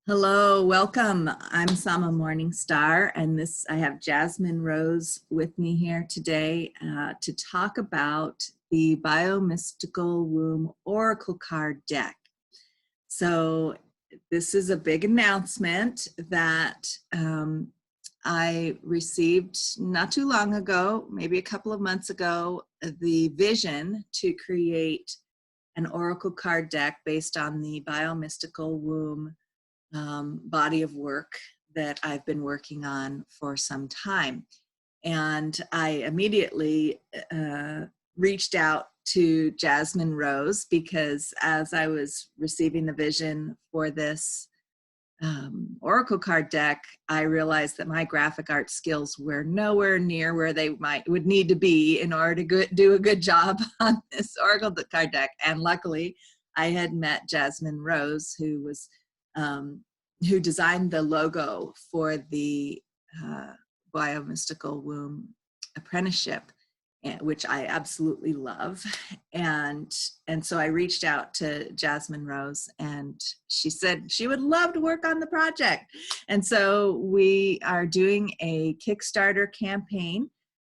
Hello, welcome. I'm Sama Morningstar, and I have Jasmine Rose with me here today to talk about the Biomystical Womb Oracle Card deck. So this is a big announcement that I received not too long ago, maybe a couple of months ago, the vision to create an Oracle card deck based on the Biomystical Womb body of work that I've been working on for some time. And I immediately reached out to Jasmine Rose because as I was receiving the vision for this Oracle card deck, I realized that my graphic art skills were nowhere near where they would need to be in order to do a good job on this Oracle card deck. And luckily, I had met Jasmine Rose, who designed the logo for the Biomystical Womb apprenticeship, which I absolutely love. And so I reached out to Jasmine Rose, and she said she would love to work on the project. And so we are doing a Kickstarter campaign,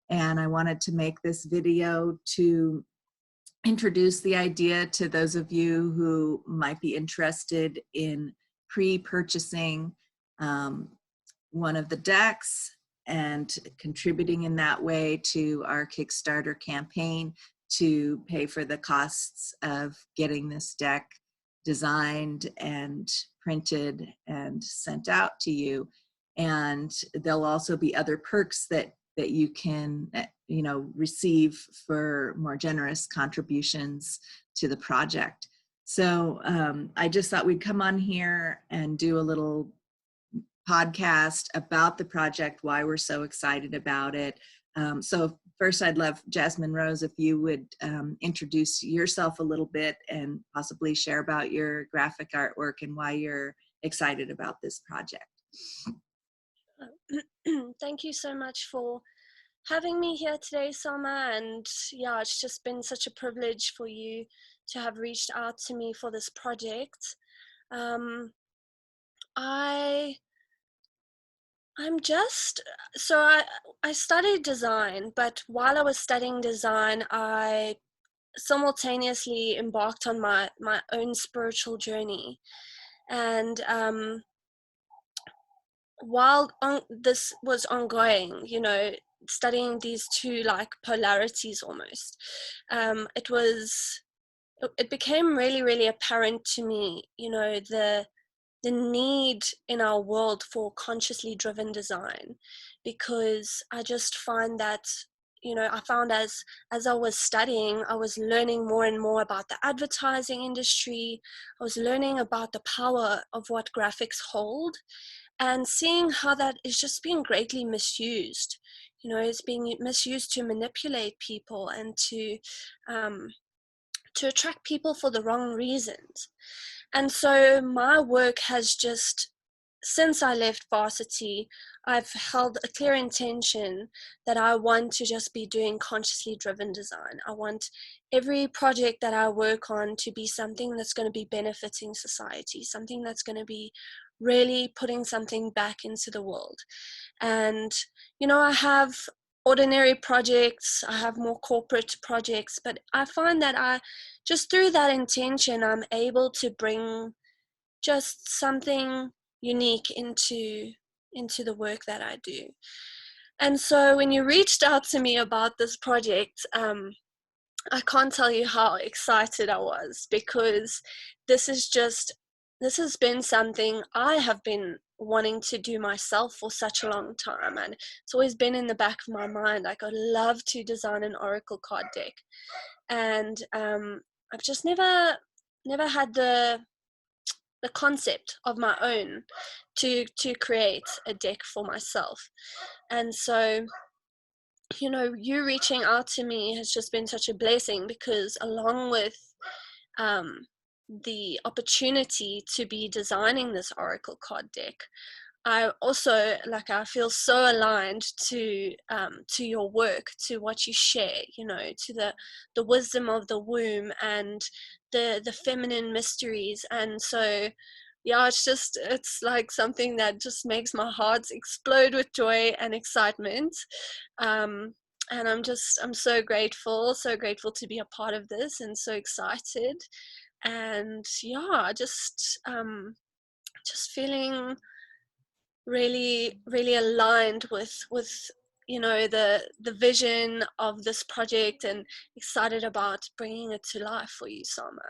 and I wanted to make this video to introduce the idea to those of you who might be interested in pre-purchasing one of the decks and contributing in that way to our Kickstarter campaign to pay for the costs of getting this deck designed and printed and sent out to you. And there'll also be other perks that you can receive for more generous contributions to the project. So I just thought we'd come on here and do a little podcast about the project, why we're so excited about it. So first, I'd love, Jasmine Rose, if you would introduce yourself a little bit and possibly share about your graphic artwork and why you're excited about this project. Thank you so much for having me here today, Sama. And yeah, it's just been such a privilege for you to have reached out to me for this project. I studied design, but while I was studying design, I simultaneously embarked on my own spiritual journey. And while this was ongoing, studying these two like polarities almost, it became really, really apparent to me, the need in our world for consciously driven design, because I just find that, I found as I was studying, I was learning more and more about the advertising industry. I was learning about the power of what graphics hold, and seeing how that is just being greatly misused. It's being misused to manipulate people and to attract people for the wrong reasons. And so my work has just, since I left varsity, I've held a clear intention that I want to just be doing consciously driven design. I want every project that I work on to be something that's going to be benefiting society, something that's going to be really putting something back into the world. And, I have ordinary projects, I have more corporate projects, but I find that just through that intention, I'm able to bring just something unique into the work that I do. And so when you reached out to me about this project, I can't tell you how excited I was, because this has been something I have been wanting to do myself for such a long time, and it's always been in the back of my mind, like, I'd love to design an Oracle card deck. And I've just never had the concept of my own to create a deck for myself. And so, you reaching out to me has just been such a blessing, because along with the opportunity to be designing this Oracle card deck, I also, I feel so aligned to your work, to what you share, to the wisdom of the womb and the feminine mysteries. And so yeah, it's like something that just makes my heart explode with joy and excitement. Um, and I'm so grateful to be a part of this and so excited. And yeah, just feeling really aligned with the vision of this project, and excited about bringing it to life for you, Sama.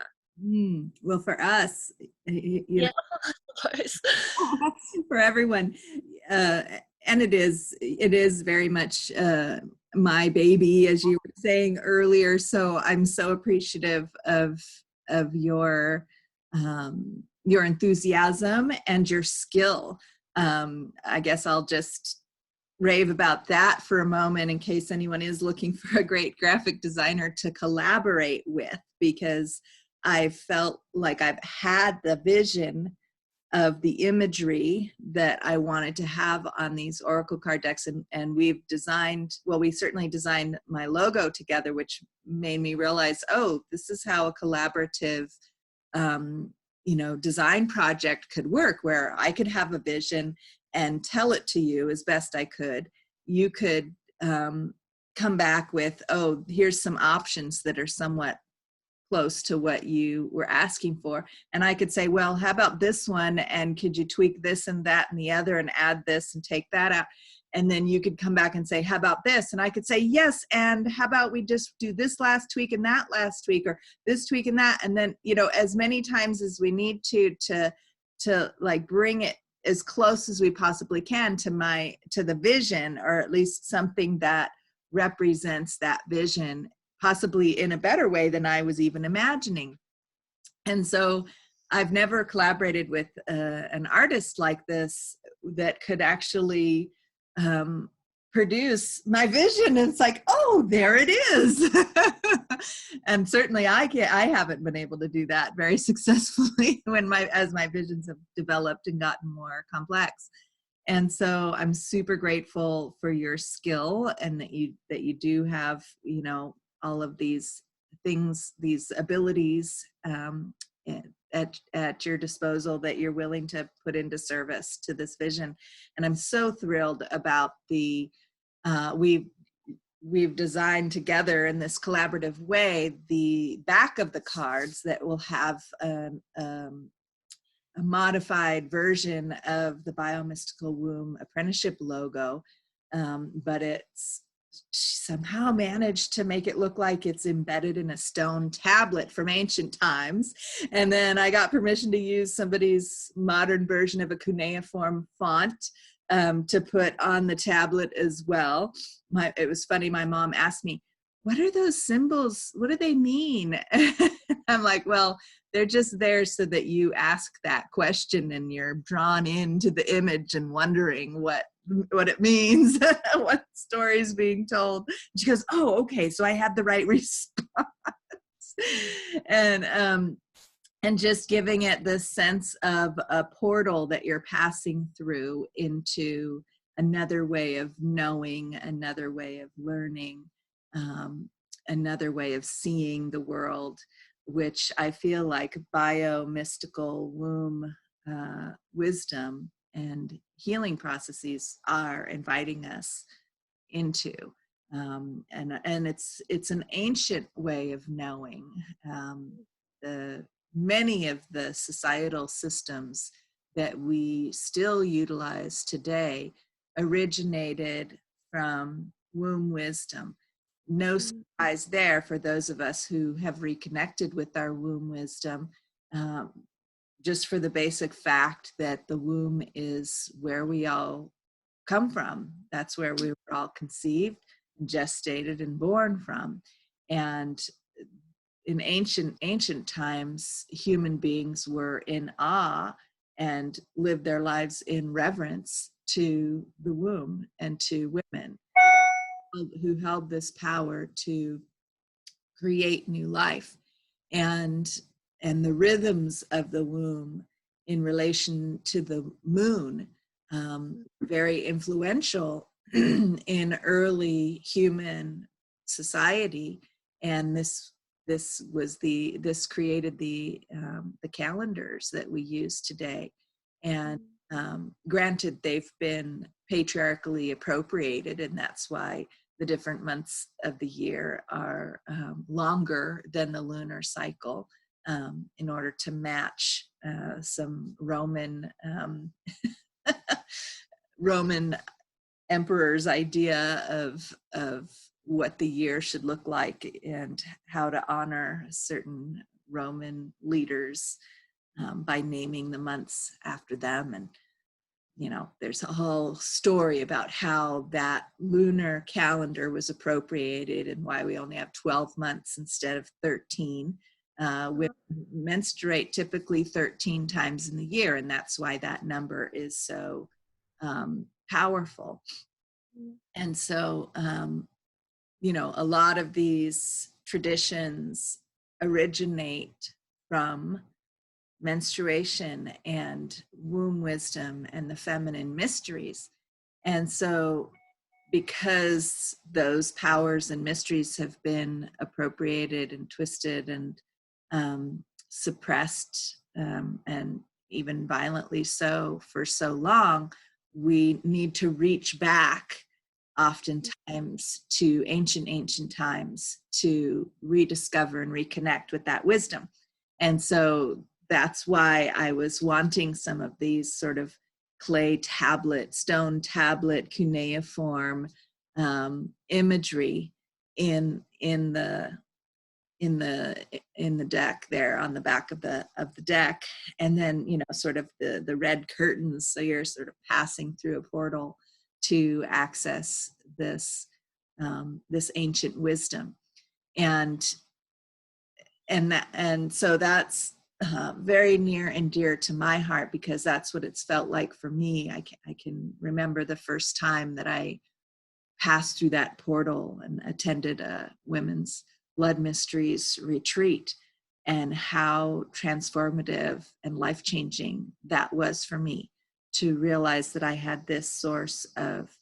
Well, for us, Yeah, I suppose. for everyone, uh, and it is very much my baby, as you were saying earlier. So I'm so appreciative of your enthusiasm and your skill. I guess I'll just rave about that for a moment in case anyone is looking for a great graphic designer to collaborate with, because I felt like I've had the vision of the imagery that I wanted to have on these Oracle card decks. And we've designed, well, we certainly designed my logo together, which made me realize, oh, this is how a collaborative design project could work, where I could have a vision and tell it to you as best I could. You could come back with, oh, here's some options that are somewhat close to what you were asking for. And I could say, well, how about this one? And could you tweak this and that and the other and add this and take that out? And then you could come back and say, how about this? And I could say, yes. And how about we just do this last tweak and that last tweak, or this tweak and that? And then, as many times as we need to like bring it as close as we possibly can to the vision, or at least something that represents that vision, possibly in a better way than I was even imagining. And so I've never collaborated with an artist like this that could actually produce my vision. And it's like, oh, there it is. And certainly I haven't been able to do that very successfully as my visions have developed and gotten more complex. And so I'm super grateful for your skill, and that you do have, all of these things, these abilities at your disposal that you're willing to put into service to this vision. And I'm so thrilled about we've designed together in this collaborative way the back of the cards that will have a modified version of the Biomystical Womb apprenticeship logo, but it's somehow managed to make it look like it's embedded in a stone tablet from ancient times. And then I got permission to use somebody's modern version of a cuneiform font to put on the tablet as well. It was funny, my mom asked me, what are those symbols? What do they mean? I'm like, well, they're just there so that you ask that question and you're drawn into the image and wondering what it means, what story is being told. She goes, oh, okay, so I had the right response. And just giving it this sense of a portal that you're passing through into another way of knowing, another way of learning, another way of seeing the world, which I feel like biomystical womb wisdom and healing processes are inviting us into. And it's an ancient way of knowing. Many of the societal systems that we still utilize today originated from womb wisdom. No surprise there for those of us who have reconnected with our womb wisdom, just for the basic fact that the womb is where we all come from. That's where we were all conceived, gestated, and born from. And in ancient times, human beings were in awe and lived their lives in reverence to the womb and to women who held this power to create new life. And the rhythms of the womb in relation to the moon, very influential in early human society. And this this created the calendars that we use today. And granted, they've been patriarchally appropriated, and that's why the different months of the year are longer than the lunar cycle, in order to match some Roman emperor's idea of what the year should look like and how to honor certain Roman leaders by naming the months after them. And there's a whole story about how that lunar calendar was appropriated and why we only have 12 months instead of 13. Women menstruate typically 13 times in the year, and that's why that number is so powerful. And so, a lot of these traditions originate from menstruation and womb wisdom and the feminine mysteries. And so, because those powers and mysteries have been appropriated and twisted and suppressed, and even violently so for so long, we need to reach back oftentimes to ancient times to rediscover and reconnect with that wisdom. And so that's why I was wanting some of these sort of clay tablet, stone tablet, cuneiform imagery in the deck there on the back of the deck. And then sort of the red curtains, so you're sort of passing through a portal to access this ancient wisdom. And so that's very near and dear to my heart, because that's what it's felt like for me. I can remember the first time that I passed through that portal and attended a women's blood mysteries retreat, and how transformative and life-changing that was for me to realize that I had this source of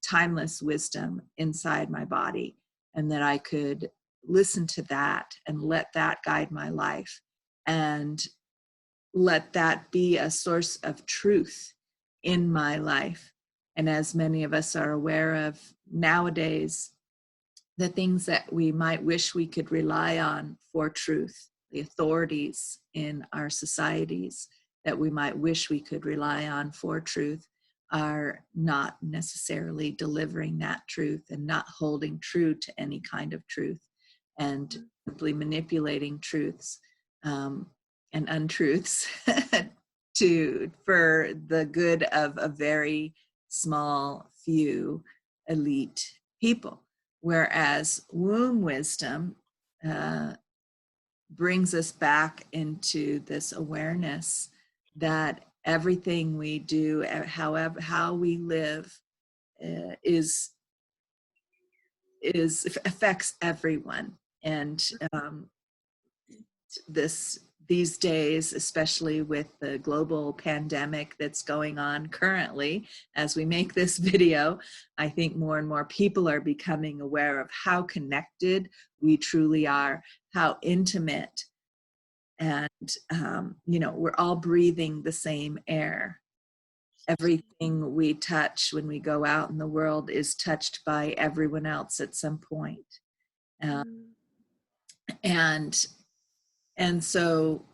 timeless wisdom inside my body, and that I could listen to that and let that guide my life, and let that be a source of truth in my life. And as many of us are aware of nowadays, the things that we might wish we could rely on for truth, the authorities in our societies that we might wish we could rely on for truth, are not necessarily delivering that truth and not holding true to any kind of truth, and simply manipulating truths and untruths for the good of a very small few elite people. Whereas womb wisdom brings us back into this awareness that everything we do, how we live, affects everyone. And these days, especially with the global pandemic that's going on currently as we make this video, I think more and more people are becoming aware of how connected we truly are, how intimate, and we're all breathing the same air. Everything we touch when we go out in the world is touched by everyone else at some point. And so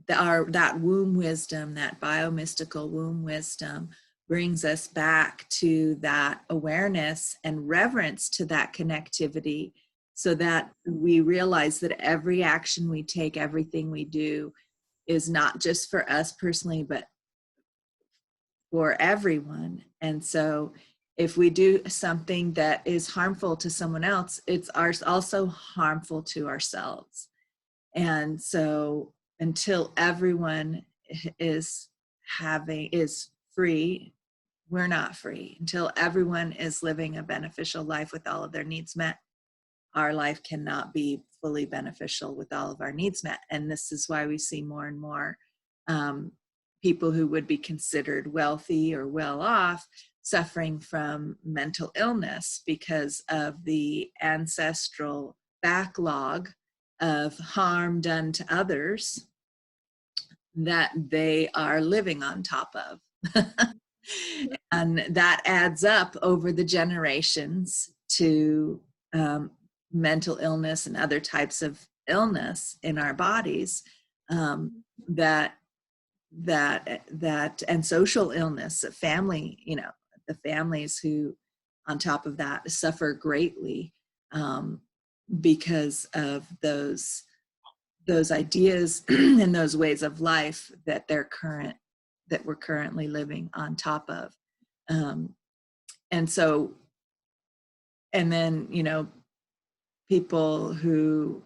that womb wisdom, that biomystical womb wisdom, brings us back to that awareness and reverence to that connectivity, so that we realize that every action we take, everything we do, is not just for us personally, but for everyone. And so if we do something that is harmful to someone else, it's also harmful to ourselves. And so until everyone is free, we're not free. Until everyone is living a beneficial life with all of their needs met, our life cannot be fully beneficial with all of our needs met. And this is why we see more and more people who would be considered wealthy or well off suffering from mental illness, because of the ancestral backlog of harm done to others that they are living on top of. And that adds up over the generations to mental illness and other types of illness in our bodies, that and social illness, family, the families who on top of that suffer greatly because of those ideas and those ways of life that we're currently living on top of. And so, and then, people who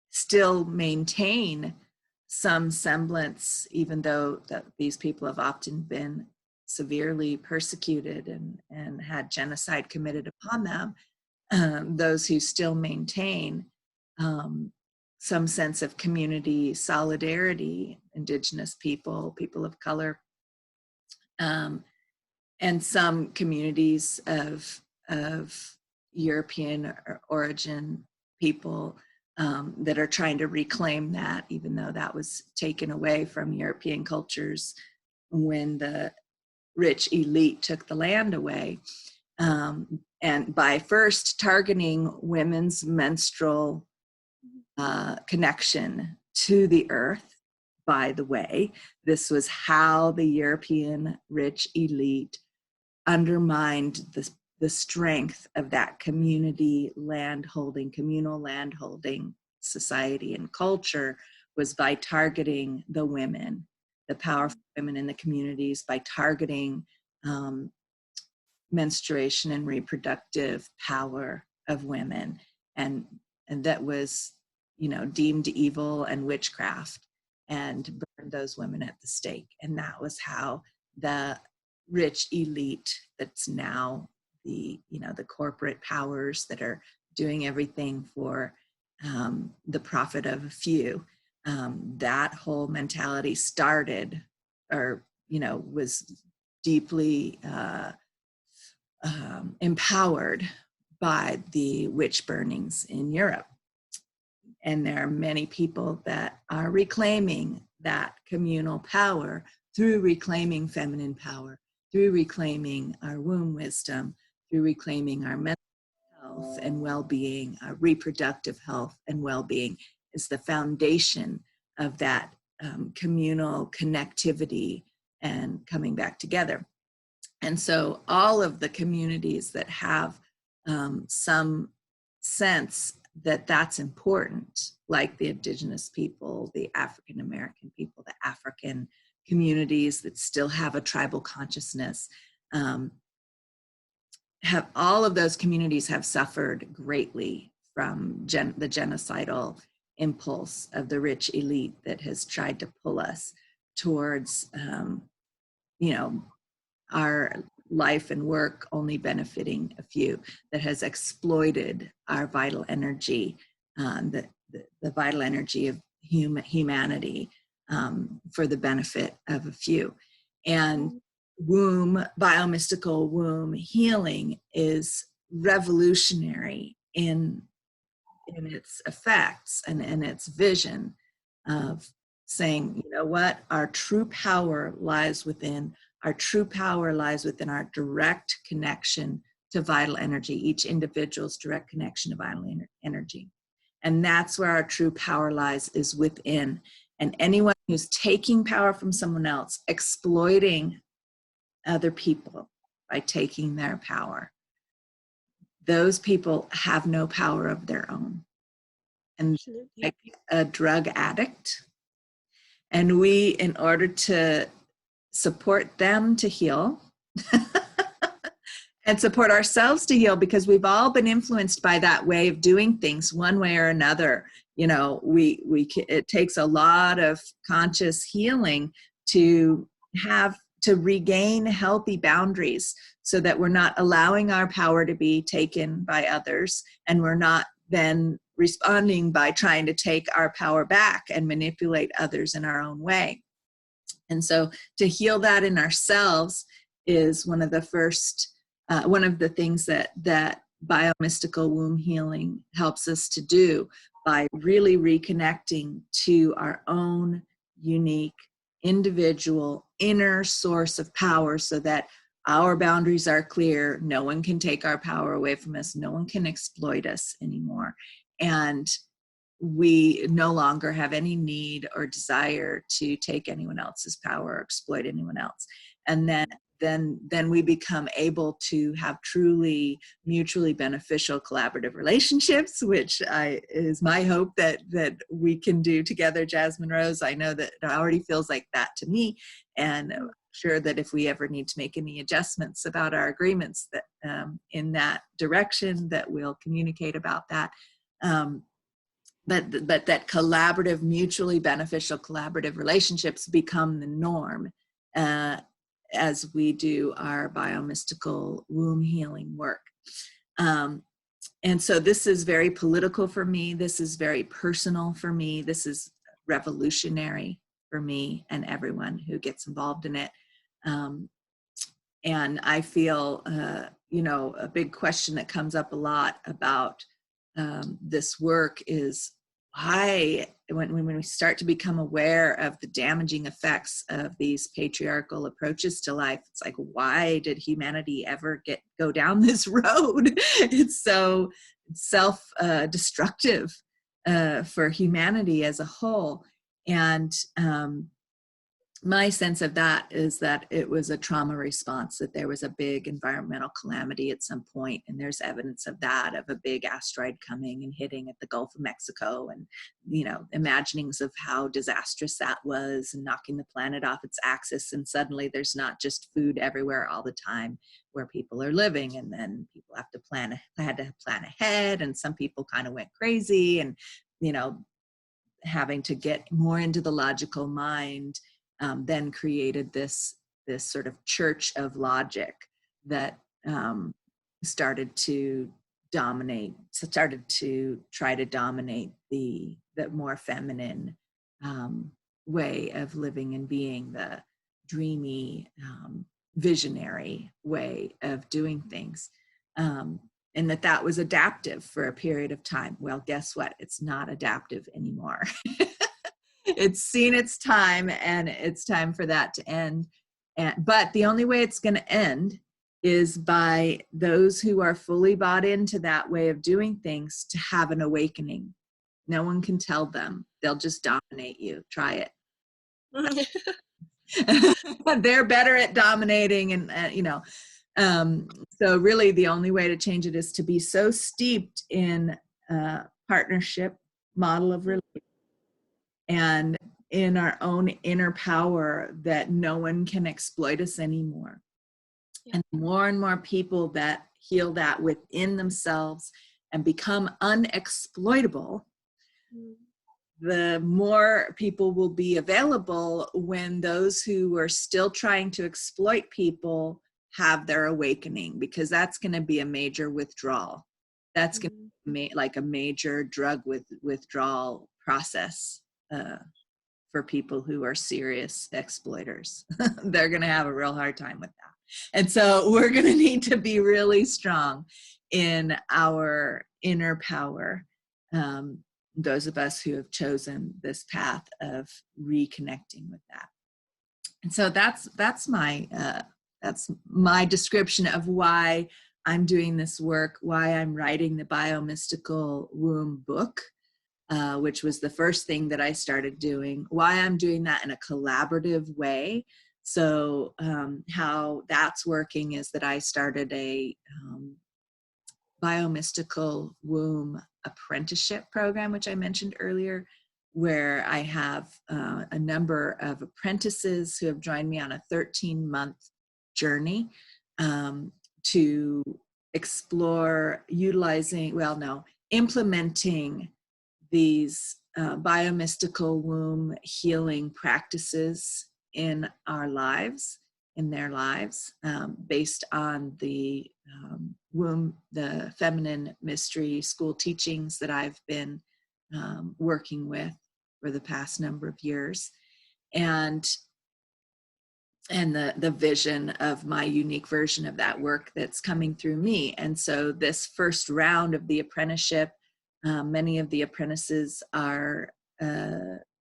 still maintain some semblance, even though that these people have often been severely persecuted and had genocide committed upon them, those who still maintain some sense of community solidarity, Indigenous people of color, and some communities of European origin people that are trying to reclaim that, even though that was taken away from European cultures when the rich elite took the land away. And by first targeting women's menstrual connection to the earth, by the way, this was how the European rich elite undermined the strength of that communal landholding society and culture, was by targeting the women, the powerful women in the communities, by targeting menstruation and reproductive power of women. And that was, deemed evil and witchcraft, and burned those women at the stake. And that was how the rich elite, that's now the corporate powers that are doing everything for the profit of a few, that whole mentality started, or was deeply empowered by the witch burnings in Europe. And there are many people that are reclaiming that communal power through reclaiming feminine power, through reclaiming our womb wisdom, through reclaiming our mental health and well-being. Our reproductive health and well-being is the foundation of that communal connectivity and coming back together. And so all of the communities that have some sense that that's important, like the Indigenous people, the African American people, the African communities that still have a tribal consciousness, have all of those communities have suffered greatly from the genocidal impulse of the rich elite that has tried to pull us towards, our life and work only benefiting a few, that has exploited our vital energy, the vital energy of humanity, for the benefit of a few. And biomystical womb healing is revolutionary in its effects and in its vision of saying, what, our true power lies within our direct connection to vital energy, each individual's direct connection to vital energy. And that's where our true power lies, is within. And anyone who's taking power from someone else, exploiting other people by taking their power, those people have no power of their own. And like a drug addict, and we, in order to support them to heal and support ourselves to heal, because we've all been influenced by that way of doing things one way or another. It takes a lot of conscious healing to regain healthy boundaries, so that we're not allowing our power to be taken by others, and we're not then responding by trying to take our power back and manipulate others in our own way. And so to heal that in ourselves is one of the things that biomystical womb healing helps us to do by really reconnecting to our own unique, individual, inner source of power so that our boundaries are clear. No one can take our power away from us. No one can exploit us anymore. And we no longer have any need or desire to take anyone else's power or exploit anyone else. And then we become able to have truly mutually beneficial collaborative relationships, which is my hope that we can do together, Jasmine Rose. I know that it already feels like that to me, and I'm sure that if we ever need to make any adjustments about our agreements that in that direction, that we'll communicate about that. But that collaborative, mutually beneficial collaborative relationships become the norm as we do our biomystical womb healing work. And so this is very political for me. This is very personal for me. This is revolutionary for me and everyone who gets involved in it. And I feel, a big question that comes up a lot about this work is why, when we start to become aware of the damaging effects of these patriarchal approaches to life, it's like, why did humanity ever go down this road? It's so self-destructive for humanity as a whole. And my sense of that is that it was a trauma response, that there was a big environmental calamity at some point, and there's evidence of that, of a big asteroid coming and hitting at the Gulf of Mexico, and imaginings of how disastrous that was, and knocking the planet off its axis, and suddenly there's not just food everywhere all the time where people are living, and then people had to plan ahead, and some people kind of went crazy, and having to get more into the logical mind. Then created this sort of church of logic that started to try to dominate the more feminine way of living and being, the dreamy, visionary way of doing things. And that was adaptive for a period of time. Well, guess what? It's not adaptive anymore. It's seen its time, and it's time for that to end. But the only way it's going to end is by those who are fully bought into that way of doing things to have an awakening. No one can tell them. They'll just dominate you. Try it. They're better at dominating, and so really the only way to change it is to be so steeped in partnership model of relationship and in our own inner power that no one can exploit us anymore. Yeah. And more people that heal that within themselves and become unexploitable, the more people will be available when those who are still trying to exploit people have their awakening, because that's going to be a major withdrawal. That's going to be like a major drug withdrawal process for people who are serious exploiters. They're going to have a real hard time with that. And so we're going to need to be really strong in our inner power. Those of us who have chosen this path of reconnecting with that. And so that's my description of why I'm doing this work, why I'm writing the Biomystical Womb book, which was the first thing that I started doing, why I'm doing that in a collaborative way. So how that's working is that I started a biomystical womb apprenticeship program, which I mentioned earlier, where I have a number of apprentices who have joined me on a 13-month journey to explore implementing these biomystical womb healing practices in our lives, in their lives, based on the the feminine mystery school teachings that I've been working with for the past number of years. And and the vision of my unique version of that work that's coming through me. And so this first round of the apprenticeship, many of the apprentices are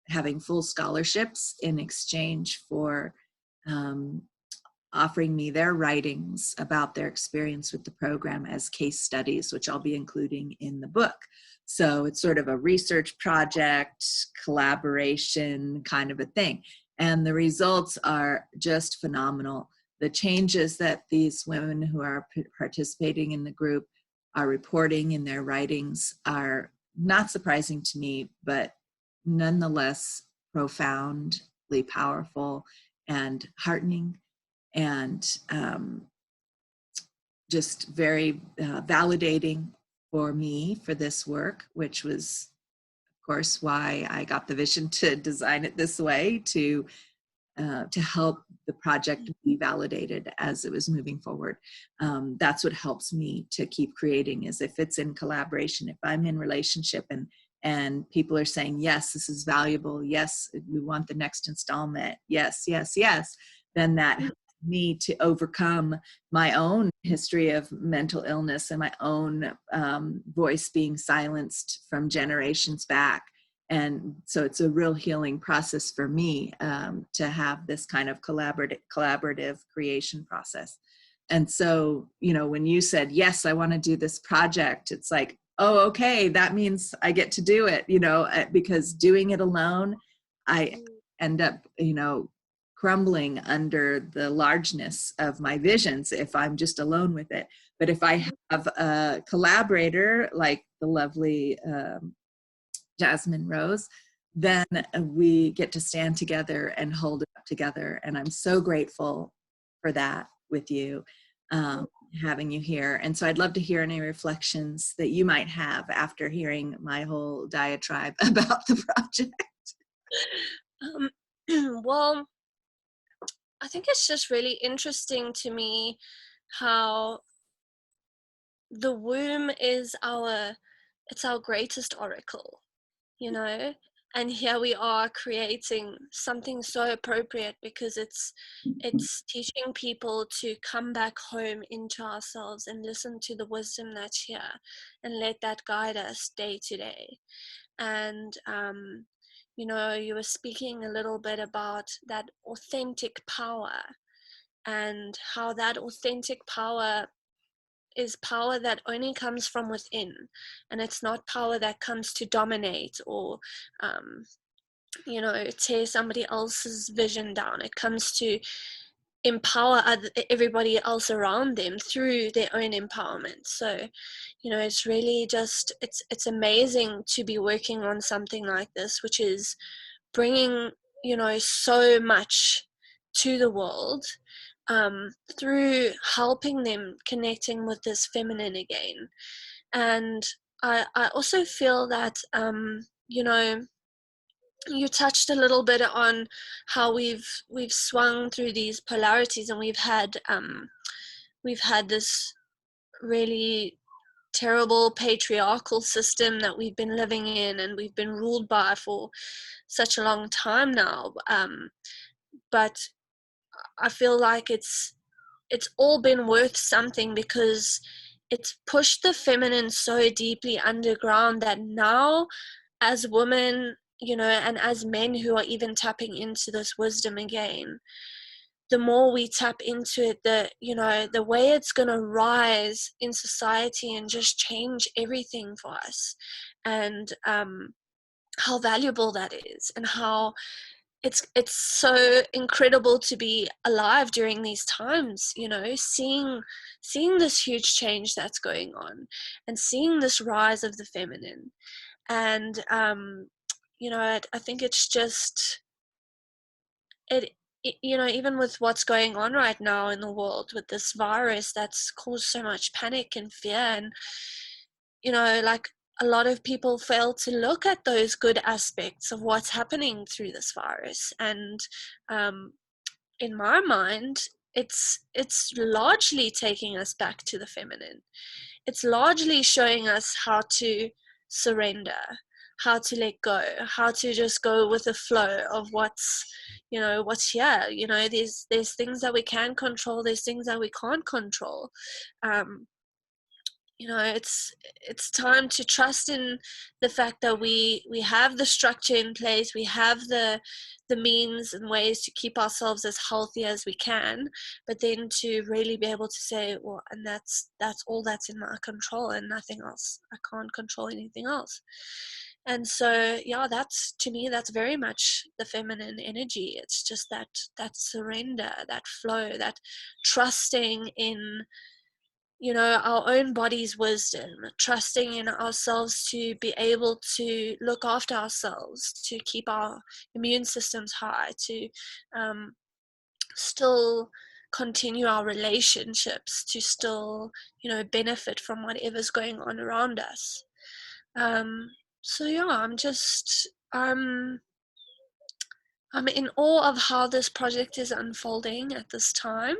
having full scholarships in exchange for um, offering me their writings about their experience with the program as case studies, which I'll be including in the book. So it's sort of a research project, collaboration kind of a thing. And the results are just phenomenal. The changes that these women who are participating in the group are reporting in their writings are not surprising to me, but nonetheless profoundly powerful and heartening, and just very validating for me for this work, which was, of course, why I got the vision to design it this way, to help the project be validated as it was moving forward. That's what helps me to keep creating, is if it's in collaboration, if I'm in relationship and people are saying, yes, this is valuable, yes, we want the next installment, yes, yes, yes, then that helps me to overcome my own history of mental illness and my own voice being silenced from generations back. And so it's a real healing process for me to have this kind of collaborative creation process. And so, you know, when you said, yes, I want to do this project, it's like, oh, okay, that means I get to do it, you know, because doing it alone, I end up, you know, crumbling under the largeness of my visions if I'm just alone with it. But if I have a collaborator like the lovely Jasmine Rose, then we get to stand together and hold it up together. And I'm so grateful for that with you, having you here. And so I'd love to hear any reflections that you might have after hearing my whole diatribe about the project. Well, I think it's just really interesting to me how the womb is it's our greatest oracle, you know? And here we are creating something so appropriate because it's teaching people to come back home into ourselves and listen to the wisdom that's here and let that guide us day to day. And you know, you were speaking a little bit about that authentic power and how that authentic power is power that only comes from within, and it's not power that comes to dominate or you know, tear somebody else's vision down. It comes to empower everybody else around them through their own empowerment. So, you know, it's really just it's amazing to be working on something like this, which is bringing, you know, so much to the world, through helping them connecting with this feminine again. And I also feel that, you know, you touched a little bit on how we've swung through these polarities, and we've had this really terrible patriarchal system that we've been living in and we've been ruled by for such a long time now. But I feel like it's all been worth something because it's pushed the feminine so deeply underground that now, as women, you know, and as men who are even tapping into this wisdom again, the more we tap into it, the, you know, the way it's going to rise in society and just change everything for us. And how valuable that is, and how it's so incredible to be alive during these times, you know, seeing this huge change that's going on and seeing this rise of the feminine. And you know, I think it's just it, you know, even with what's going on right now in the world with this virus that's caused so much panic and fear, and you know, like, a lot of people fail to look at those good aspects of what's happening through this virus. And um, in my mind, it's largely taking us back to the feminine. It's largely showing us how to surrender, how to let go, how to just go with the flow of what's, what's here. There's things that we can control, there's things that we can't control. um, it's time to trust in the fact that we have the structure in place, we have the means and ways to keep ourselves as healthy as we can, but then to really be able to say, well, and that's all that's in my control and nothing else. I can't control anything else. And so, yeah, that's, to me, that's very much the feminine energy. It's just that surrender, that flow, that trusting in, our own body's wisdom, trusting in ourselves to be able to look after ourselves, to keep our immune systems high, to still continue our relationships, to still, benefit from whatever's going on around us. So yeah, I'm in awe of how this project is unfolding at this time.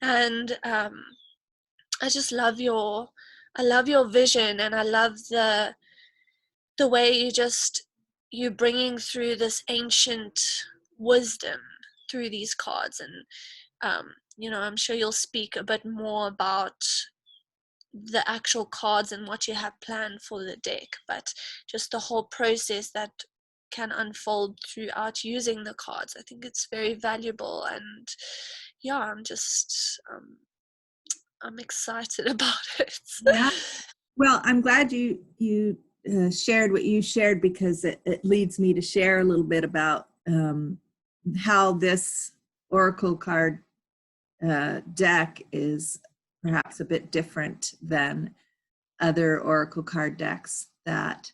And I just love I love your vision, and I love the way you bringing through this ancient wisdom through these cards. And I'm sure you'll speak a bit more about the actual cards and what you have planned for the deck, but just the whole process that can unfold throughout using the cards, I think it's very valuable. And yeah, I'm excited about it. Yeah. Well, I'm glad you shared what you shared, because it leads me to share a little bit about how this oracle card deck is perhaps a bit different than other oracle card decks that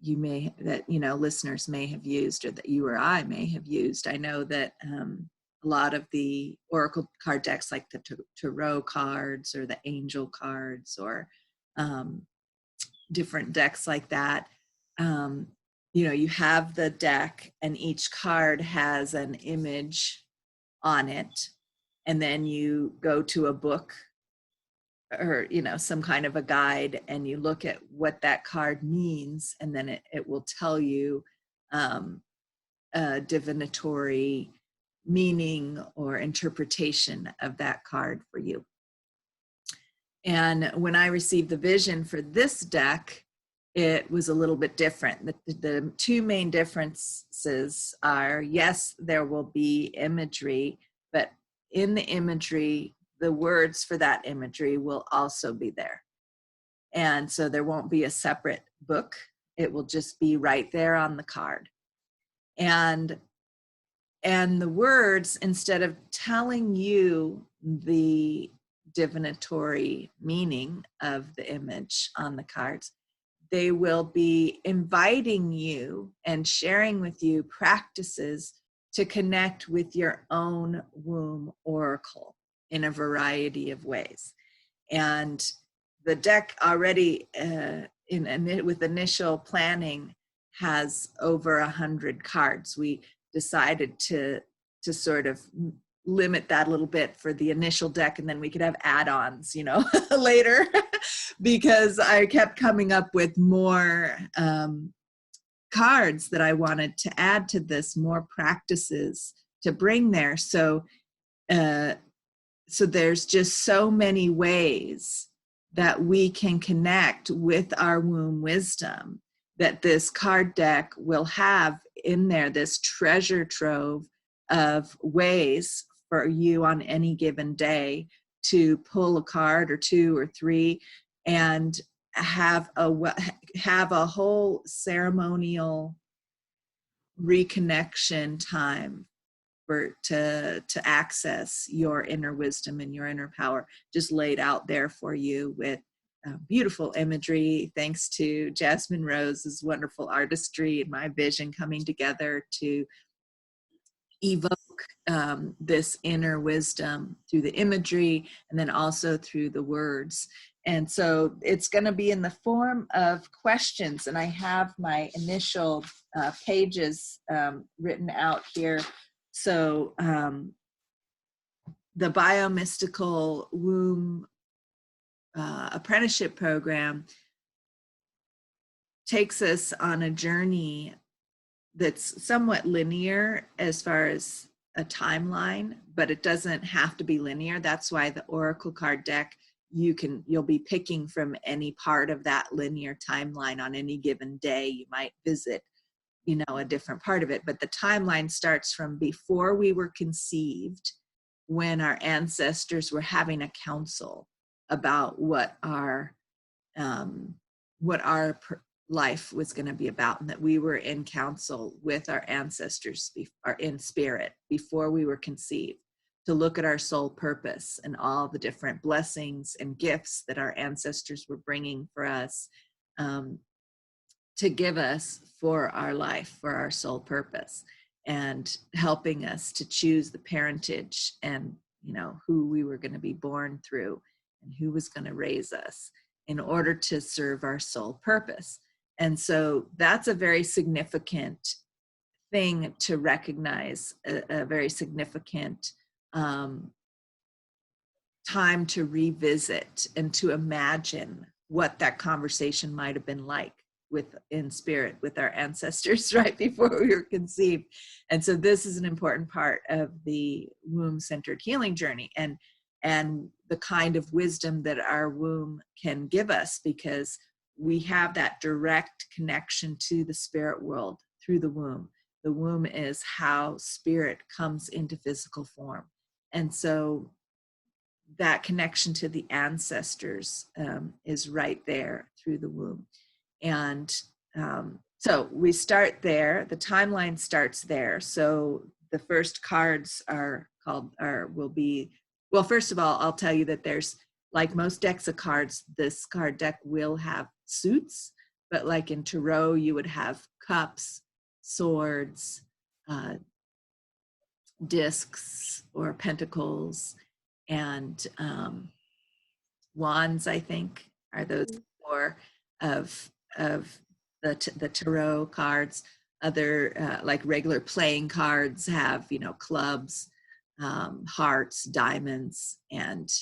listeners may have used, or that you or I may have used. I know that a lot of the oracle card decks, like the tarot cards or the angel cards, or different decks like that, you have the deck and each card has an image on it, and then you go to a book or some kind of a guide, and you look at what that card means, and then it will tell you a divinatory meaning or interpretation of that card for you. And when I received the vision for this deck, it was a little bit different. The two main differences are, yes, there will be imagery, but in the imagery, the words for that imagery will also be there. And so there won't be a separate book. It will just be right there on the card. And the words, instead of telling you the divinatory meaning of the image on the cards, they will be inviting you and sharing with you practices to connect with your own womb oracle in a variety of ways. And the deck already, with initial planning, has over 100 cards. We decided to sort of limit that a little bit for the initial deck, and then we could have add-ons, later, because I kept coming up with more cards that I wanted to add to this, more practices to bring there. So there's just so many ways that we can connect with our womb wisdom, that this card deck will have in there, this treasure trove of ways for you on any given day to pull a card or two or three and have a whole ceremonial reconnection time to access your inner wisdom and your inner power, just laid out there for you with beautiful imagery, thanks to Jasmine Rose's wonderful artistry and my vision coming together to evoke this inner wisdom through the imagery and then also through the words. And so it's going to be in the form of questions, and I have my initial pages written out here. So the Biomystical Womb Apprenticeship Program takes us on a journey that's somewhat linear as far as a timeline, but it doesn't have to be linear. That's why the Oracle card deck, you'll be picking from any part of that linear timeline on any given day. You might visit, a different part of it, but the timeline starts from before we were conceived, when our ancestors were having a council about what our um, life was going to be about, and that we were in council with our ancestors or in spirit before we were conceived, to look at our soul purpose and all the different blessings and gifts that our ancestors were bringing for us, to give us for our life, for our soul purpose, and helping us to choose the parentage and who we were going to be born through and who was going to raise us in order to serve our soul purpose. And so that's a very significant thing to recognize, a very significant time to revisit and to imagine what that conversation might have been like in spirit with our ancestors right before we were conceived. And so this is an important part of the womb-centered healing journey, and the kind of wisdom that our womb can give us, because we have that direct connection to the spirit world through the womb. The womb is how spirit comes into physical form. And so that connection to the ancestors is right there through the womb. And so we start there. The timeline starts there. So the first cards will be, well, first of all, I'll tell you that there's, like most decks of cards, this card deck will have suits, but like in tarot, you would have cups, swords, discs or pentacles, and wands, I think, are those four of the tarot cards. Other like regular playing cards have clubs, hearts, diamonds, and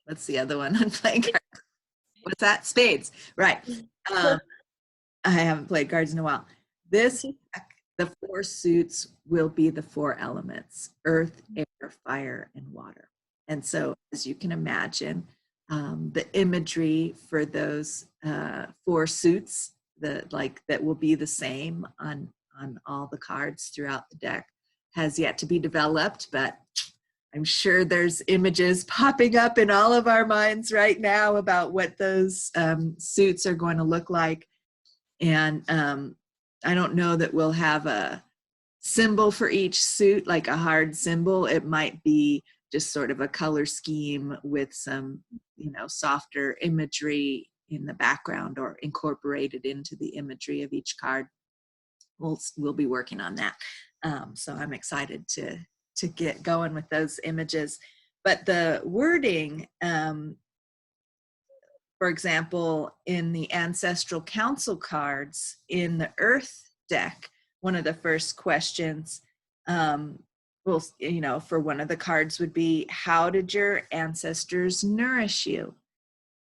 what's the other one on playing cards? What's that? Spades, right. I haven't played cards in a while. The four suits will be the four elements: earth, air, fire, and water. And so, as you can imagine, the imagery for those four suits that will be the same on all the cards throughout the deck has yet to be developed, but I'm sure there's images popping up in all of our minds right now about what those suits are going to look like. And I don't know that we'll have a symbol for each suit, like a hard symbol. It might be just sort of a color scheme with some, softer imagery in the background or incorporated into the imagery of each card. We'll be working on that. So I'm excited to get going with those images. But the wording, for example, in the Ancestral Council cards in the Earth deck, one of the first questions, for one of the cards would be, how did your ancestors nourish you?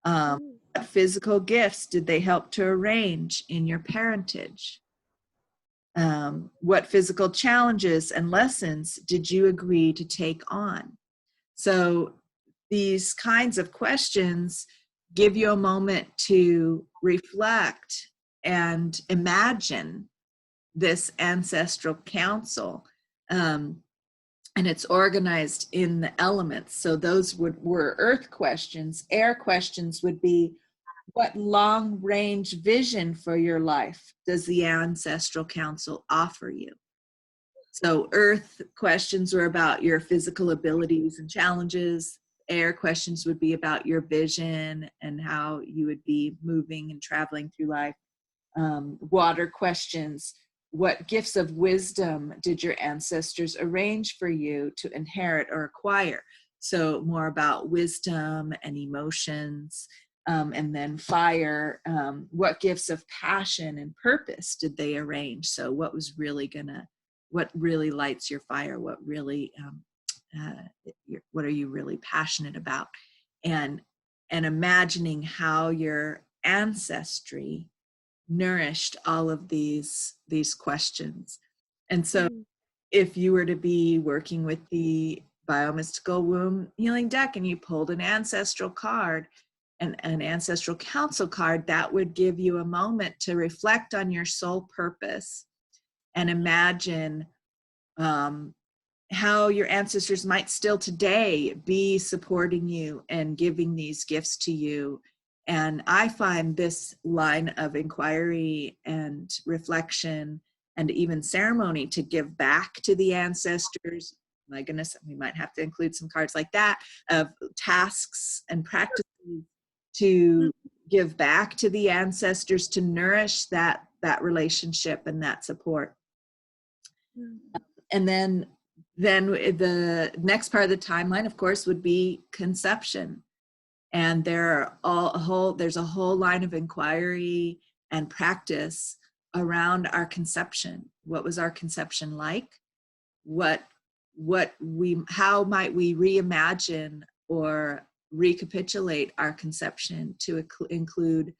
What physical gifts did they help to arrange in your parentage? What physical challenges and lessons did you agree to take on? So these kinds of questions give you a moment to reflect and imagine this ancestral council. And it's organized in the elements. So those were earth questions. Air questions would be, what long-range vision for your life does the ancestral council offer you? So earth questions were about your physical abilities and challenges. Air questions would be about your vision and how you would be moving and traveling through life. Water questions, what gifts of wisdom did your ancestors arrange for you to inherit or acquire? So more about wisdom and emotions. And then fire, what gifts of passion and purpose did they arrange? So what really lights your fire? What really, what are you really passionate about? And and imagining how your ancestry nourished all of these questions. And so Mm. if you were to be working with the biomystical womb healing deck and you pulled an ancestral card, an ancestral council card, that would give you a moment to reflect on your soul purpose and imagine how your ancestors might still today be supporting you and giving these gifts to you. And I find this line of inquiry and reflection and even ceremony to give back to the ancestors. My goodness, we might have to include some cards like that of tasks and practices to give back to the ancestors, to nourish that relationship and that support. Mm. And then the next part of the timeline, of course, would be conception. And there's a whole line of inquiry and practice around our conception. What was our conception like? How might we reimagine or recapitulate our conception to include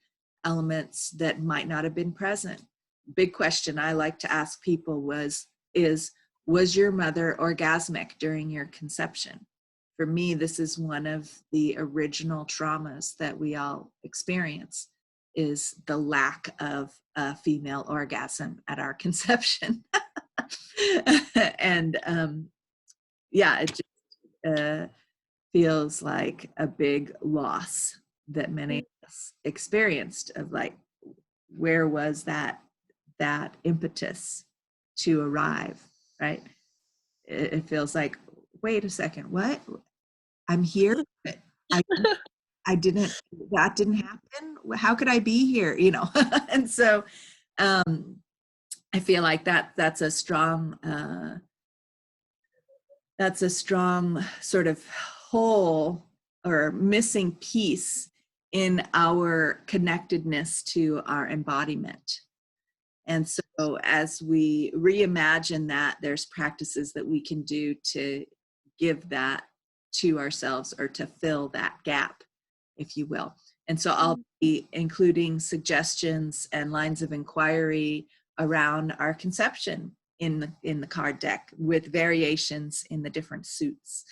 elements that might not have been present? Big question I like to ask people was your mother orgasmic during your conception? For me, this is one of the original traumas that we all experience, is the lack of a female orgasm at our conception. And yeah, it just feels like a big loss that many of us experienced, of like, where was that impetus to arrive, right? It feels like, wait a second, what? I'm here, but I didn't, that didn't happen. How could I be here? You know? And so I feel like that's a strong sort of hole or missing piece in our connectedness to our embodiment. And so as we reimagine that, there's practices that we can do to give that to ourselves, or to fill that gap, if you will. And so I'll be including suggestions and lines of inquiry around our conception in the card deck, with variations in the different suits.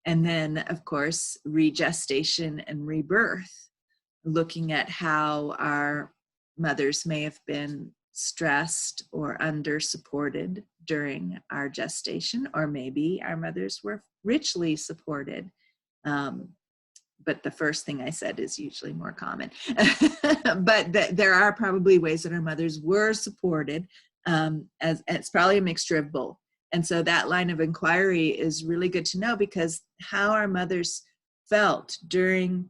And then, of course, regestation and rebirth, looking at how our mothers may have been stressed or under supported during our gestation, or maybe our mothers were richly supported. But the first thing I said is usually more common. But there are probably ways that our mothers were supported, as it's probably a mixture of both. And so that line of inquiry is really good to know, because how our mothers felt during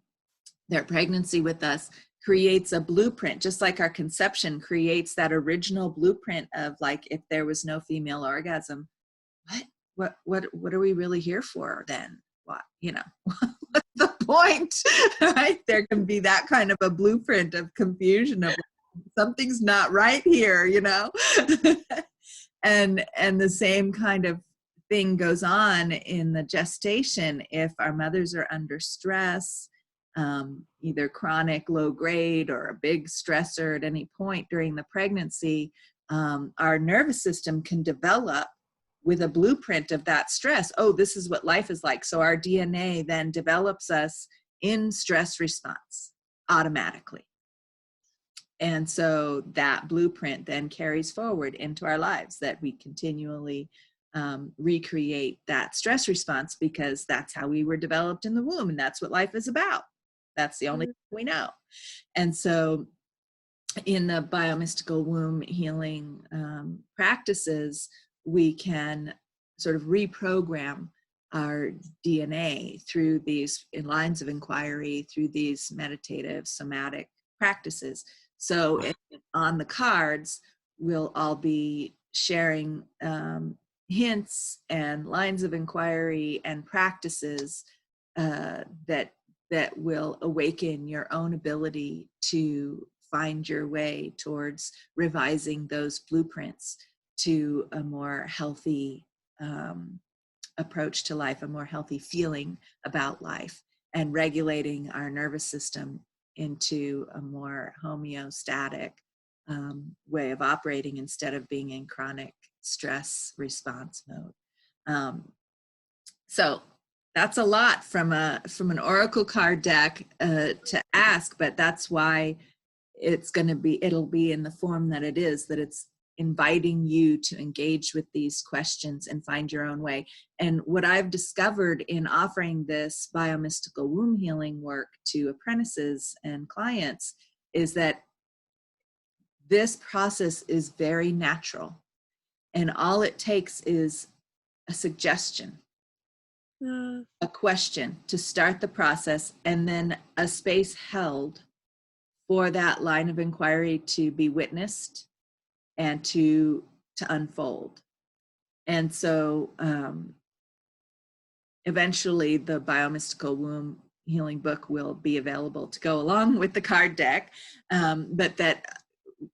their pregnancy with us creates a blueprint, just like our conception creates that original blueprint of, like, if there was no female orgasm, what are we really here for then? What, you know, what's the point? Right? There can be that kind of a blueprint of confusion of, something's not right here, you know. And the same kind of thing goes on in the gestation. If our mothers are under stress, either chronic, low grade, or a big stressor at any point during the pregnancy, our nervous system can develop with a blueprint of that stress. Oh, this is what life is like. So our DNA then develops us in stress response automatically. And so that blueprint then carries forward into our lives, that we continually recreate that stress response, because that's how we were developed in the womb, and that's what life is about. That's the only thing we know. And so in the biomystical womb healing practices, we can sort of reprogram our DNA through these lines of inquiry, through these meditative somatic practices. So on the cards, we'll all be sharing hints and lines of inquiry and practices that will awaken your own ability to find your way towards revising those blueprints to a more healthy approach to life, a more healthy feeling about life. and regulating our nervous system into a more homeostatic way of operating instead of being in chronic stress response mode. So that's a lot from an oracle card deck to ask, but that's why it'll be in the form that it is, that it's inviting you to engage with these questions and find your own way. And what I've discovered in offering this biomystical womb healing work to apprentices and clients is that this process is very natural, and all it takes is a suggestion, a question to start the process, and then a space held for that line of inquiry to be witnessed and to unfold. And so eventually the biomystical womb healing book will be available to go along with the card deck, but that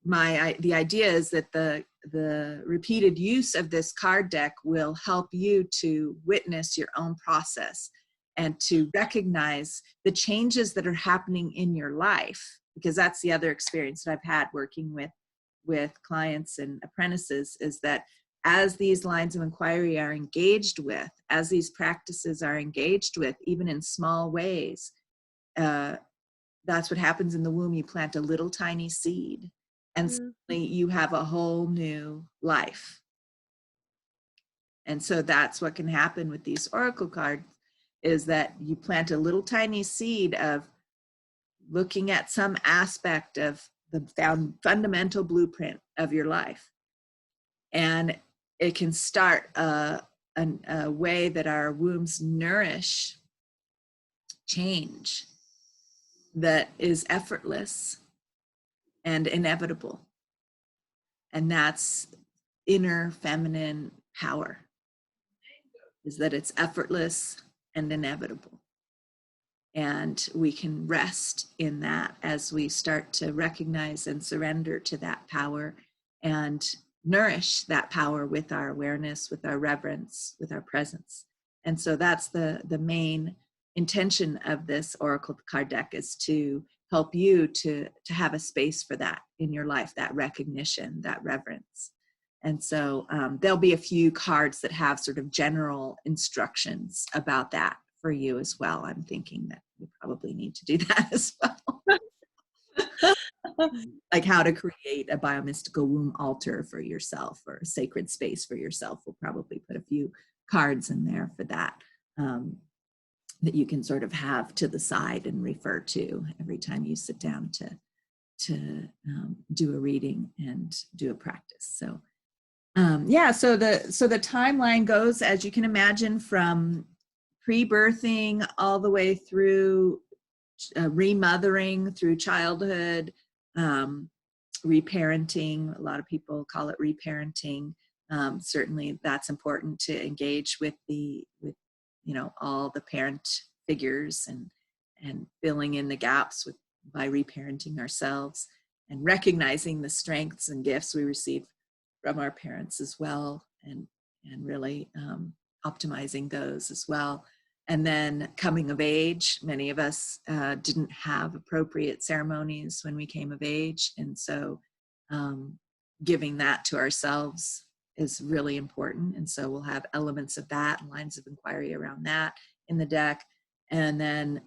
the idea is that the repeated use of this card deck will help you to witness your own process and to recognize the changes that are happening in your life, because that's the other experience that I've had working with clients and apprentices, is that as these lines of inquiry are engaged with, as these practices are engaged with, even in small ways, that's what happens in the womb. You plant a little tiny seed, and suddenly you have a whole new life. And so that's what can happen with these oracle cards, is that you plant a little tiny seed of looking at some aspect of the fundamental blueprint of your life. And it can start a way that our wombs nourish change that is effortless and inevitable. And that's inner feminine power, is that it's effortless and inevitable. And we can rest in that as we start to recognize and surrender to that power and nourish that power with our awareness, with our reverence, with our presence. And so that's the main intention of this oracle card deck, is to help you to have a space for that in your life, that recognition, that reverence. And so there'll be a few cards that have sort of general instructions about that for you as well. I'm thinking that we probably need to do that as well. Like how to create a biomystical womb altar for yourself, or a sacred space for yourself. We'll probably put a few cards in there for that, that you can sort of have to the side and refer to every time you sit down to do a reading and do a practice. So yeah, so the timeline goes, as you can imagine, from pre-birthing all the way through remothering, through childhood, reparenting. A lot of people call it reparenting. Certainly that's important to engage with all the parent figures and filling in the gaps by reparenting ourselves, and recognizing the strengths and gifts we receive from our parents as well, and really optimizing those as well. And then coming of age, many of us didn't have appropriate ceremonies when we came of age. And so giving that to ourselves is really important. And so we'll have elements of that and lines of inquiry around that in the deck. And then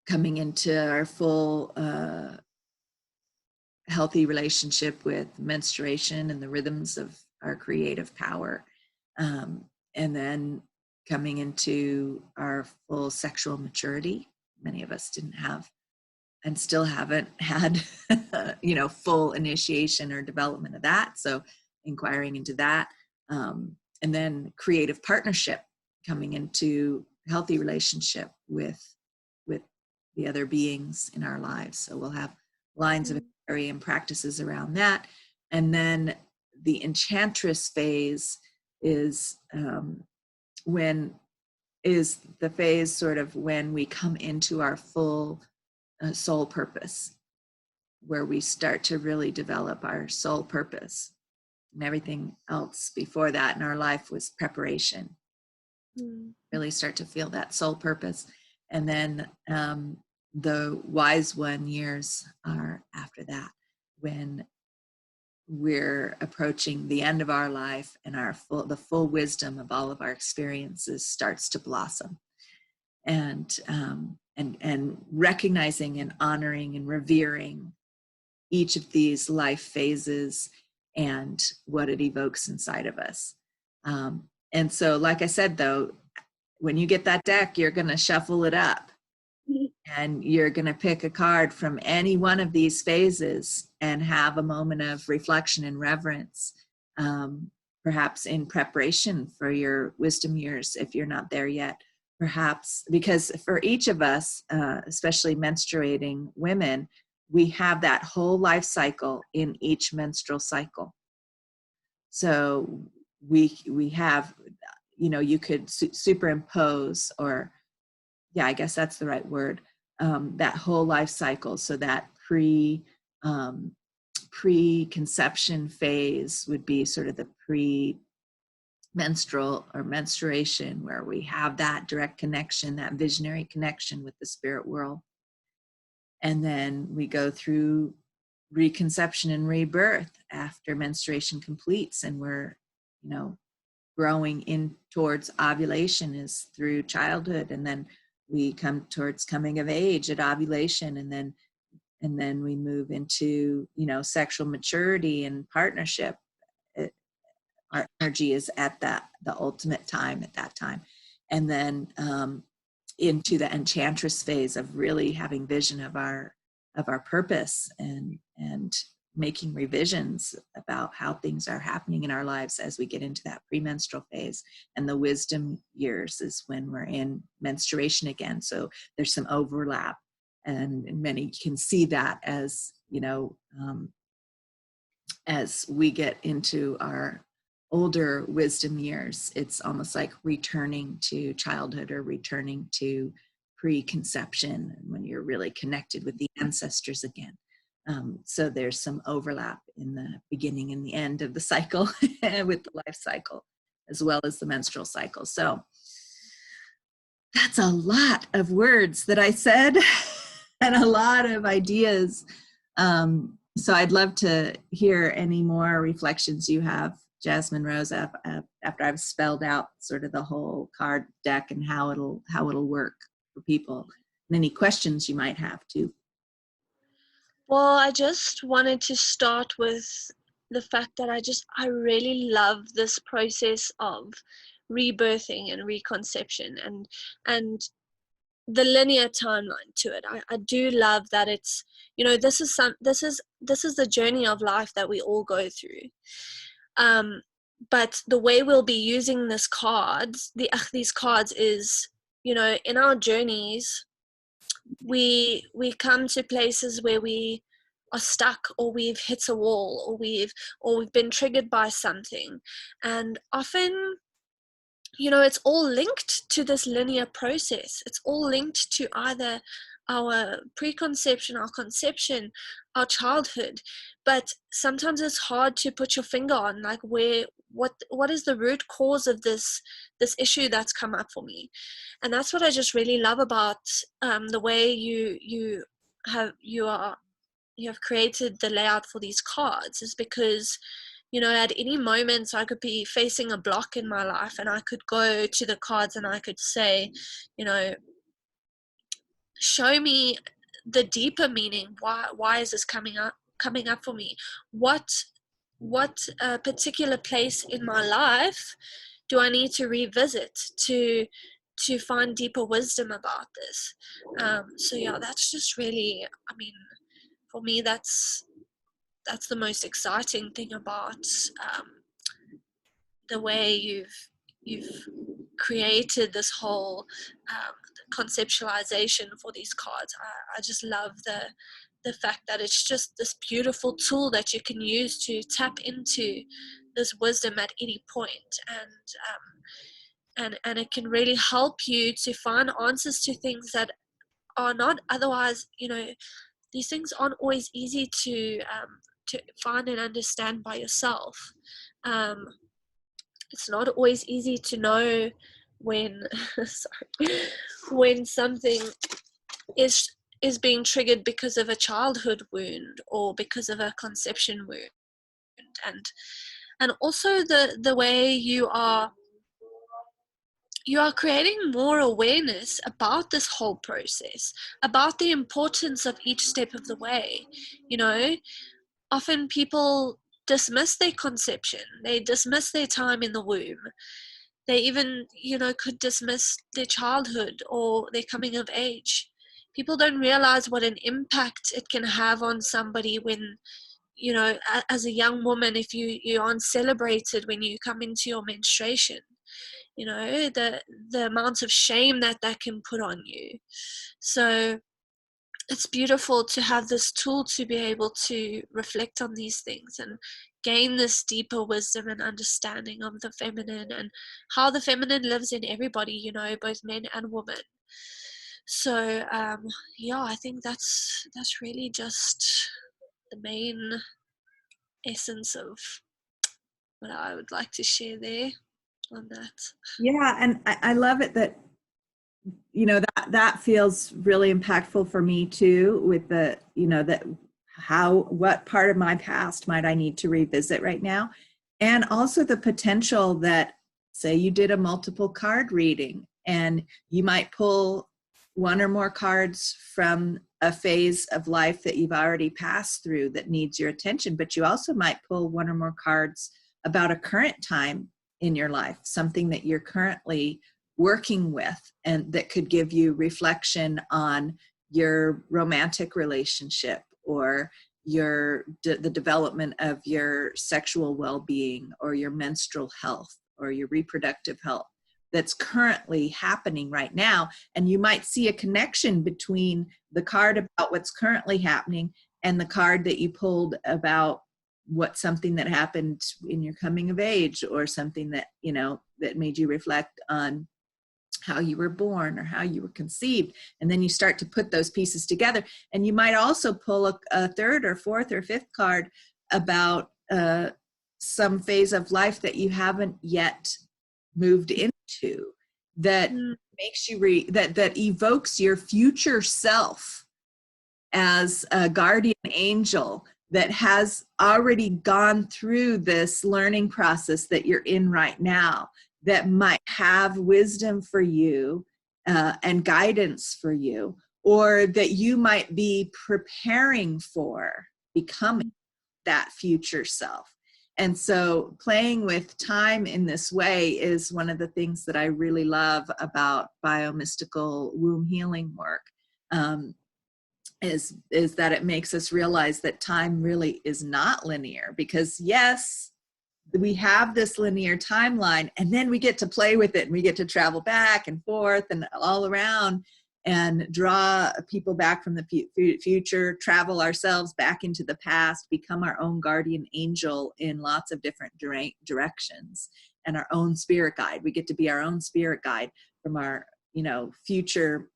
coming into our full healthy relationship with menstruation and the rhythms of our creative power. And then coming into our full sexual maturity. Many of us didn't have, and still haven't had, full initiation or development of that. So inquiring into that. And then creative partnership, coming into healthy relationship with the other beings in our lives. So we'll have lines of inquiry and practices around that. And then the enchantress phase is the phase sort of when we come into our full soul purpose, where we start to really develop our soul purpose. And everything else before that in our life was preparation. Mm. really start to feel that soul purpose. And then the wise one years are after that, when we're approaching the end of our life and the full wisdom of all of our experiences starts to blossom. And recognizing and honoring and revering each of these life phases and what it evokes inside of us. And so, like I said, though, when you get that deck, you're going to shuffle it up and you're going to pick a card from any one of these phases and have a moment of reflection and reverence, perhaps in preparation for your wisdom years if you're not there yet. Perhaps because for each of us, especially menstruating women, we have that whole life cycle in each menstrual cycle. So we have, you could superimpose, or yeah, I guess that's the right word, that whole life cycle. So that preconception phase would be sort of the menstrual or menstruation, where we have that direct connection, that visionary connection with the spirit world. And then we go through reconception and rebirth after menstruation completes, and we're, growing in towards ovulation is through childhood, and then we come towards coming of age at ovulation, and then we move into, sexual maturity and partnership. Our energy is at the ultimate time at that time. And then into the enchantress phase of really having vision of our purpose, and making revisions about how things are happening in our lives as we get into that premenstrual phase. And the wisdom years is when we're in menstruation again. So there's some overlap, and many can see that as, as we get into our older wisdom years, it's almost like returning to childhood or returning to preconception, when you're really connected with the ancestors again. So there's some overlap in the beginning and the end of the cycle with the life cycle, as well as the menstrual cycle. So that's a lot of words that I said and a lot of ideas. So I'd love to hear any more reflections you have, Jasmine Rose, after I've spelled out sort of the whole card deck and how it'll work for people, and any questions you might have too. Well, I just wanted to start with the fact that I really love this process of rebirthing and reconception, and the linear timeline to it. I do love that it's, this is the journey of life that we all go through. But the way we'll be using these cards is, in our journeys, we come to places where we are stuck, or we've hit a wall, or we've been triggered by something, and often, it's all linked to this linear process. It's all linked to either our preconception, our conception, our childhood. But sometimes it's hard to put your finger on, like, what is the root cause of this issue that's come up for me. And that's what I just really love about the way you have created the layout for these cards, is because, at any moment I could be facing a block in my life, and I could go to the cards and I could say, show me the deeper meaning. Why is this coming up for me? What particular place in my life do I need to revisit to find deeper wisdom about this? So yeah, that's just really, for me, that's the most exciting thing about the way you've created this whole conceptualization for these cards. I just love the fact that it's just this beautiful tool that you can use to tap into this wisdom at any point, and it can really help you to find answers to things that are not otherwise, these things aren't always easy to find and understand by yourself. It's not always easy to know when sorry, when something is being triggered because of a childhood wound or because of a conception wound. And also the way you are creating more awareness about this whole process, about the importance of each step of the way. You know, often people dismiss their conception, they dismiss their time in the womb, they even, could dismiss their childhood or their coming of age. People don't realize what an impact it can have on somebody when, as a young woman, if you aren't celebrated when you come into your menstruation, the amount of shame that can put on you. So it's beautiful to have this tool to be able to reflect on these things and gain this deeper wisdom and understanding of the feminine and how the feminine lives in everybody, both men and women. So yeah, I think that's really just the main essence of what I would like to share there on that. Yeah, and I love it that, that feels really impactful for me too, with the, that what part of my past might I need to revisit right now? And also the potential that, say you did a multiple card reading and you might pull one or more cards from a phase of life that you've already passed through that needs your attention, but you also might pull one or more cards about a current time in your life, something that you're currently working with, and that could give you reflection on your romantic relationship or the development of your sexual well-being or your menstrual health or your reproductive health that's currently happening right now. And you might see a connection between the card about what's currently happening and the card that you pulled about something that happened in your coming of age, or something that, that made you reflect on how you were born or how you were conceived. And then you start to put those pieces together. And you might also pull a third or fourth or fifth card about some phase of life that you haven't yet moved into, that makes you that evokes your future self as a guardian angel that has already gone through this learning process that you're in right now, that might have wisdom for you and guidance for you, or that you might be preparing for becoming that future self. And so playing with time in this way is one of the things that I really love about biomystical womb healing work. Is that it makes us realize that time really is not linear, because yes, we have this linear timeline, and then we get to play with it and we get to travel back and forth and all around and draw people back from the future, travel ourselves back into the past, become our own guardian angel in lots of different directions, and our own spirit guide. We get to be our own spirit guide from our, future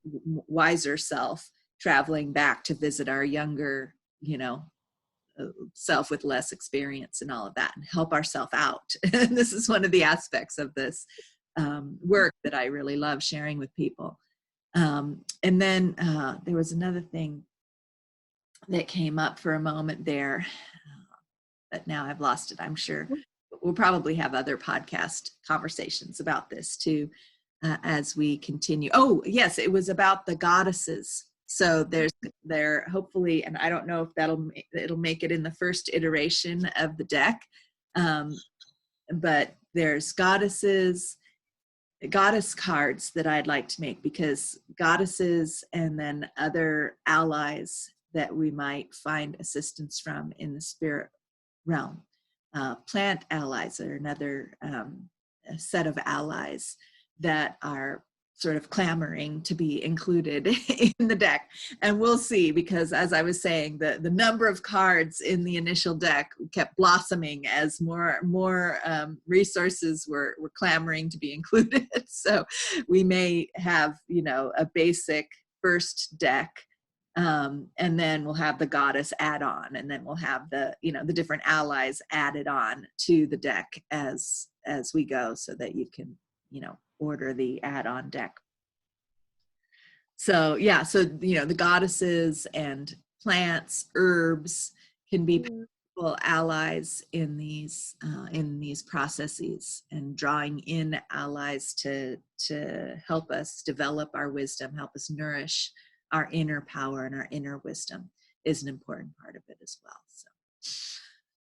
wiser self, traveling back to visit our younger, self with less experience and all of that, and help ourselves out. And this is one of the aspects of this work that I really love sharing with people. And then there was another thing that came up for a moment there, but now I've lost it. I'm sure we'll probably have other podcast conversations about this too as we continue. Oh, yes, it was about the goddesses. So there hopefully, and I don't know if it'll make it in the first iteration of the deck, but there's goddess cards that I'd like to make, because goddesses and then other allies that we might find assistance from in the spirit realm. Plant allies are another set of allies that are sort of clamoring to be included in the deck. And we'll see, because as I was saying, the number of cards in the initial deck kept blossoming as more resources were clamoring to be included. So we may have, a basic first deck, and then we'll have the goddess add-on, and then we'll have the different allies added on to the deck as we go, so that you can order the add-on deck. So yeah, so the goddesses and plants, herbs can be powerful allies in these processes, and drawing in allies to help us develop our wisdom, help us nourish our inner power and our inner wisdom is an important part of it as well. So,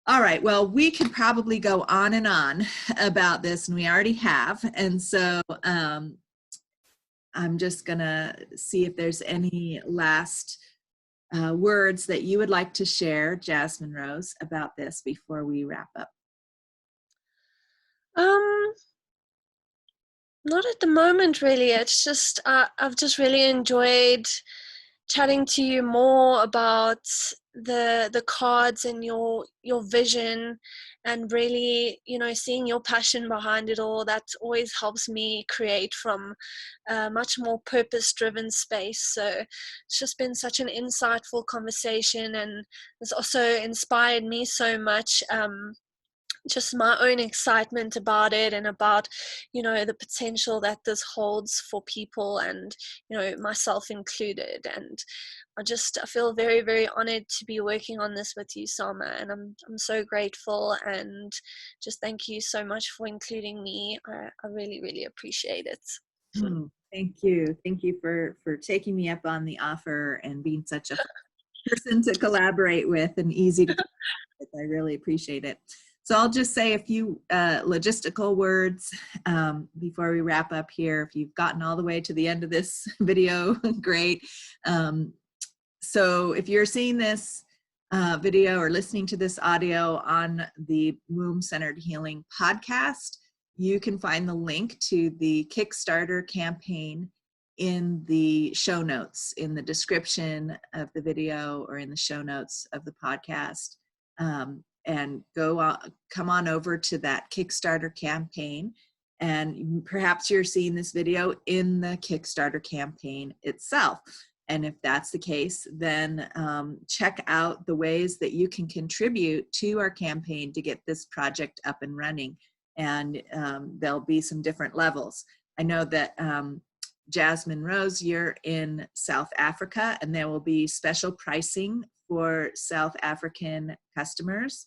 all right, well, we could probably go on and on about this, and we already have. And so I'm just gonna see if there's any last words that you would like to share, Jasmine Rose, about this before we wrap up. Not at the moment, really. It's just I've just really enjoyed chatting to you more about the cards and your vision, and really, seeing your passion behind it all. That always helps me create from a much more purpose-driven space. So it's just been such an insightful conversation, and it's also inspired me so much. Just my own excitement about it, and about the potential that this holds for people, and myself included. And I feel very, very honored to be working on this with you, Sama, and I'm so grateful, and just thank you so much for including me. I really, really appreciate it. Thank you for taking me up on the offer and being such a person to collaborate with and easy to collaborate with. I really appreciate it. So I'll just say a few logistical words before we wrap up here. If you've gotten all the way to the end of this video, great. So if you're seeing this video or listening to this audio on the Womb-Centered Healing podcast, you can find the link to the Kickstarter campaign in the show notes, in the description of the video or in the show notes of the podcast. And come on over to that Kickstarter campaign, and perhaps you're seeing this video in the Kickstarter campaign itself. And if that's the case, then check out the ways that you can contribute to our campaign to get this project up and running. And there'll be some different levels. I know that Jasmine Rose, you're in South Africa, and there will be special pricing for South African customers.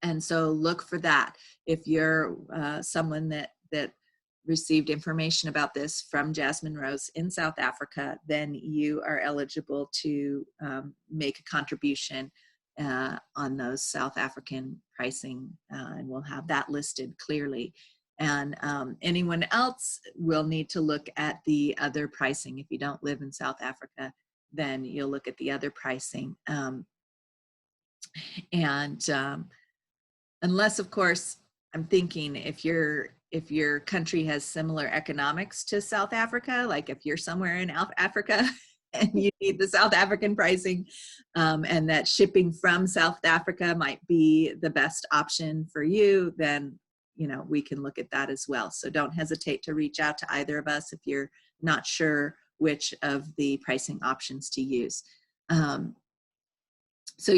And so look for that. If you're someone that received information about this from Jasmine Rose in South Africa, then you are eligible to make a contribution on those South African pricing, and we'll have that listed clearly. And anyone else will need to look at the other pricing. If you don't live in South Africa, then you'll look at the other pricing. Unless, of course, I'm thinking if your country has similar economics to South Africa, like if you're somewhere in Africa and you need the South African pricing, and that shipping from South Africa might be the best option for you, then we can look at that as well. So don't hesitate to reach out to either of us if you're not sure which of the pricing options to use. So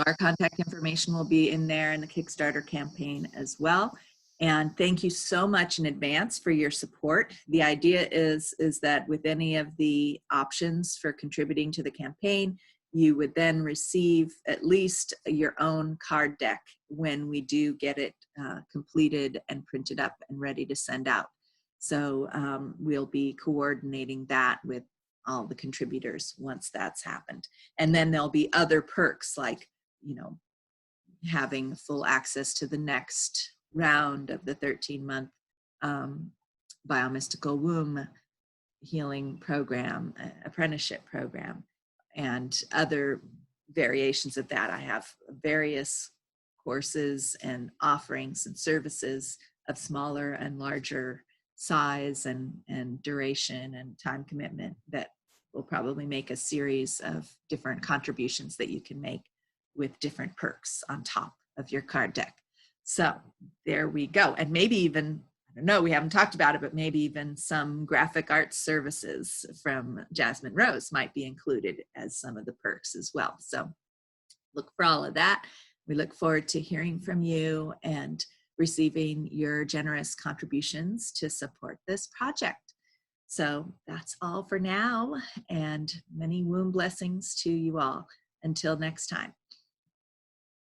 our contact information will be in there in the Kickstarter campaign as well. And thank you so much in advance for your support. The idea is that with any of the options for contributing to the campaign, you would then receive at least your own card deck when we do get it completed and printed up and ready to send out. So we'll be coordinating that with all the contributors once that's happened. And then there'll be other perks like, having full access to the next round of the 13-month biomystical womb healing program, apprenticeship program, and other variations of that. I have various courses and offerings and services of smaller and larger size and duration and time commitment that will probably make a series of different contributions that you can make with different perks on top of your card deck. So there we go. And maybe even, I don't know, we haven't talked about it, but maybe even some graphic arts services from Jasmine Rose might be included as some of the perks as well. So look for all of that. We look forward to hearing from you and receiving your generous contributions to support this project. So that's all for now, and many womb blessings to you all. Until next time.